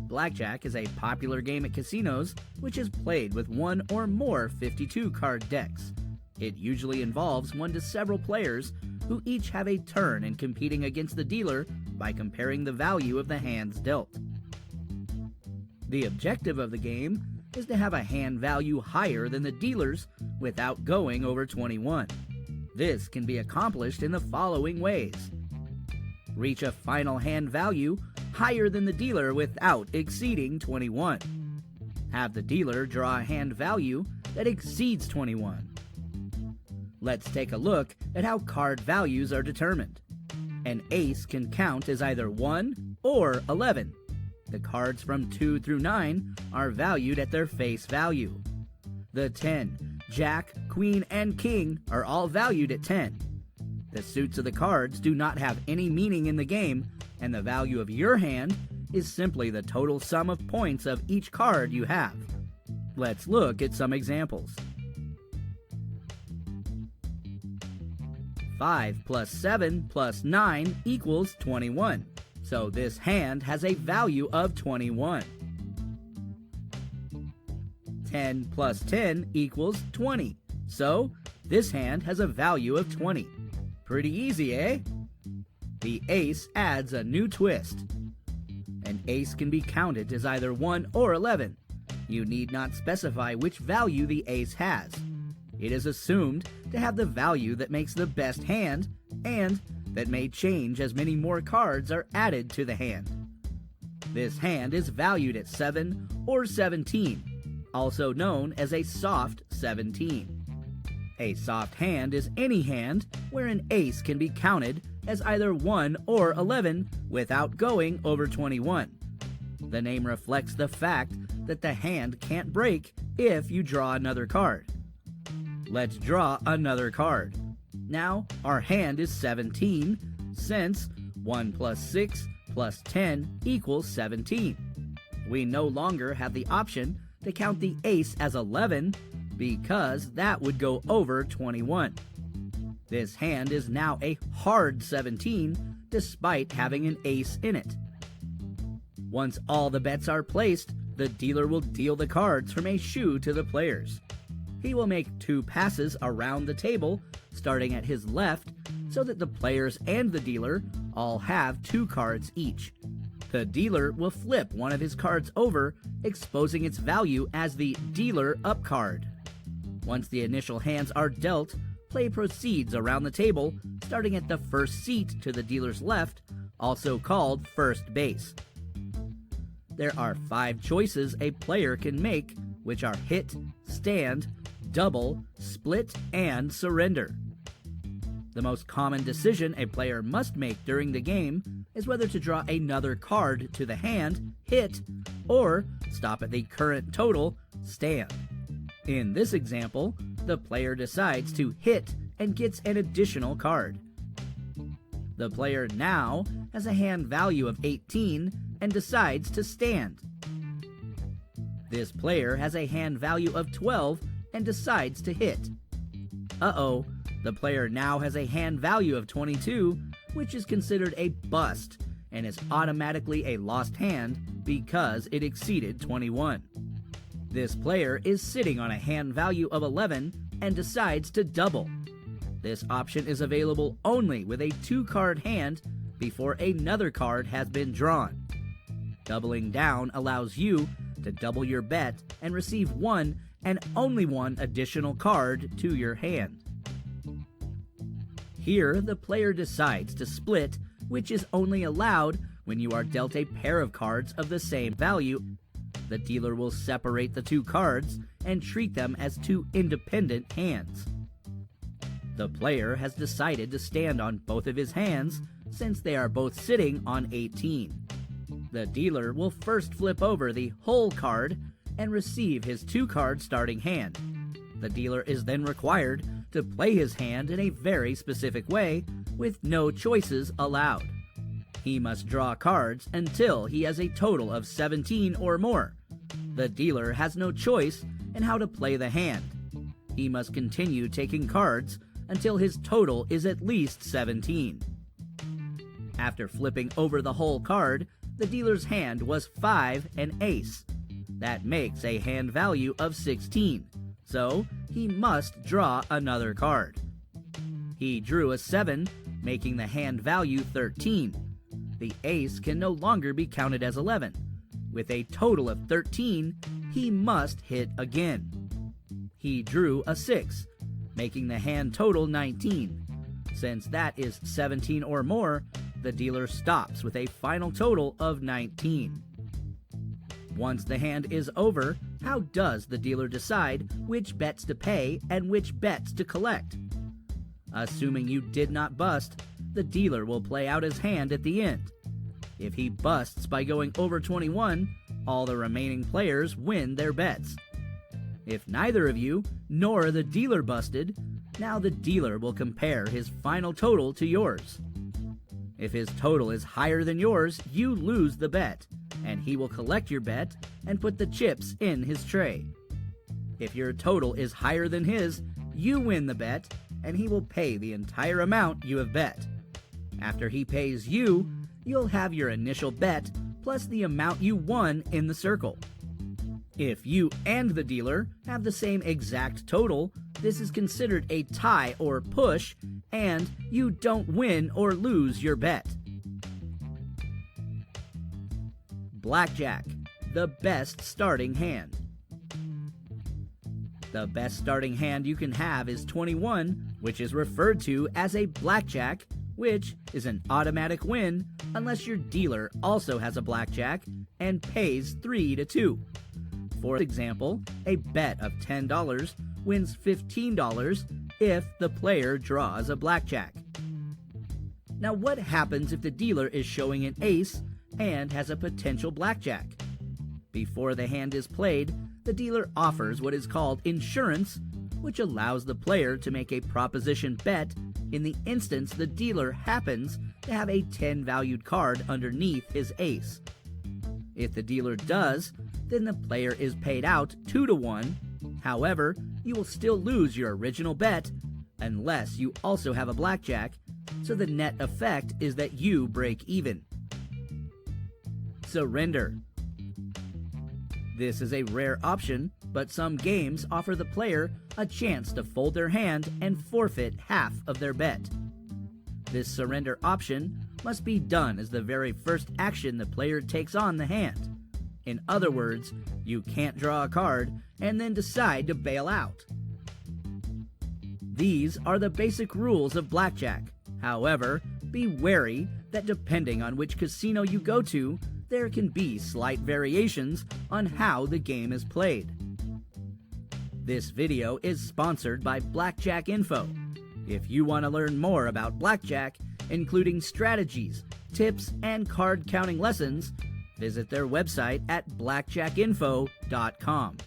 Blackjack is a popular game at casinos which is played with one or more 52-card decks. It usually involves one to several players who each have a turn in competing against the dealer by comparing the value of the hands dealt. The objective of the game is to have a hand value higher than the dealer's without going over 21. This can be accomplished in the following ways. Reach a final hand value higher than the dealer without exceeding 21. Have the dealer draw a hand value that exceeds 21. Let's take a look at how card values are determined. An ace can count as either 1 or 11. The cards from 2 through 9 are valued at their face value. The 10, Jack, Queen, and King are all valued at 10. The suits of the cards do not have any meaning in the game, and the value of your hand is simply the total sum of points of each card you have. Let's look at some examples. 5 plus 7 plus 9 equals 21. So this hand has a value of 21. 10 plus 10 equals 20. So this hand has a value of 20. Pretty easy, eh? The ace adds a new twist. An ace can be counted as either 1 or 11. You need not specify which value the ace has. It is assumed to have the value that makes the best hand and that may change as many more cards are added to the hand. This hand is valued at 7 or 17, also known as a soft 17. A soft hand is any hand where an ace can be counted as either 1 or 11 without going over 21. The name reflects the fact that the hand can't break if you draw another card. Let's draw another card. Now our hand is 17, since 1 plus 6 plus 10 equals 17. We no longer have the option to count the ace as 11 because that would go over 21. This hand is now a hard 17 despite having an ace in it. Once all the bets are placed, the dealer will deal the cards from a shoe to the players. He will make 2 passes around the table, starting at his left, so that the players and the dealer all have 2 cards each. The dealer will flip one of his cards over, exposing its value as the dealer up card. Once the initial hands are dealt, play proceeds around the table, starting at the first seat to the dealer's left, also called first base. There are 5 choices a player can make, which are hit, stand, double, split, and surrender. The most common decision a player must make during the game is whether to draw another card to the hand, hit, or stop at the current total, stand. In this example, the player decides to hit and gets an additional card. The player now has a hand value of 18 and decides to stand. This player has a hand value of 12 and decides to hit. Uh-oh, the player now has a hand value of 22, which is considered a bust and is automatically a lost hand because it exceeded 21. This player is sitting on a hand value of 11 and decides to double. This option is available only with a 2-card hand before another card has been drawn. Doubling down allows you to double your bet and receive 1 and only 1 additional card to your hand. Here, the player decides to split, which is only allowed when you are dealt a pair of cards of the same value. The dealer will separate the 2 cards and treat them as 2 independent hands. The player has decided to stand on both of his hands since they are both sitting on 18. The dealer will first flip over the whole card and receive his 2-card starting hand. The dealer is then required to play his hand in a very specific way with no choices allowed. He must draw cards until he has a total of 17 or more. The dealer has no choice in how to play the hand. He must continue taking cards until his total is at least 17. After flipping over the whole card, the dealer's hand was 5 and ace. That makes a hand value of 16, so he must draw another card. He drew a 7, making the hand value 13. The ace can no longer be counted as 11. With a total of 13, he must hit again. He drew a 6, making the hand total 19. Since that is 17 or more, the dealer stops with a final total of 19. Once the hand is over, how does the dealer decide which bets to pay and which bets to collect? Assuming you did not bust, the dealer will play out his hand at the end. If he busts by going over 21, all the remaining players win their bets. If neither of you nor the dealer busted, now the dealer will compare his final total to yours. If his total is higher than yours, you lose the bet, and he will collect your bet and put the chips in his tray. If your total is higher than his, you win the bet, and he will pay the entire amount you have bet. After he pays you, you'll have your initial bet plus the amount you won in the circle. If you and the dealer have the same exact total, this is considered a tie or push, and you don't win or lose your bet. Blackjack, the best starting hand. The best starting hand you can have is 21, which is referred to as a blackjack, which is an automatic win unless your dealer also has a blackjack and pays 3-2. For example, a bet of $10 wins $15 if the player draws a blackjack. Now what happens if the dealer is showing an ace and has a potential blackjack? Before the hand is played, the dealer offers what is called insurance, which allows the player to make a proposition bet in the instance the dealer happens to have a 10 valued card underneath his ace. If the dealer does, then the player is paid out 2-1. However, you will still lose your original bet unless you also have a blackjack, so the net effect is that you break even. Surrender. This is a rare option, but some games offer the player a chance to fold their hand and forfeit half of their bet. This surrender option must be done as the very first action the player takes on the hand. In other words, you can't draw a card and then decide to bail out. These are the basic rules of blackjack. However, be wary that depending on which casino you go to, there can be slight variations on how the game is played. This video is sponsored by Blackjack Info. If you want to learn more about blackjack, including strategies, tips, and card counting lessons, visit their website at blackjackinfo.com.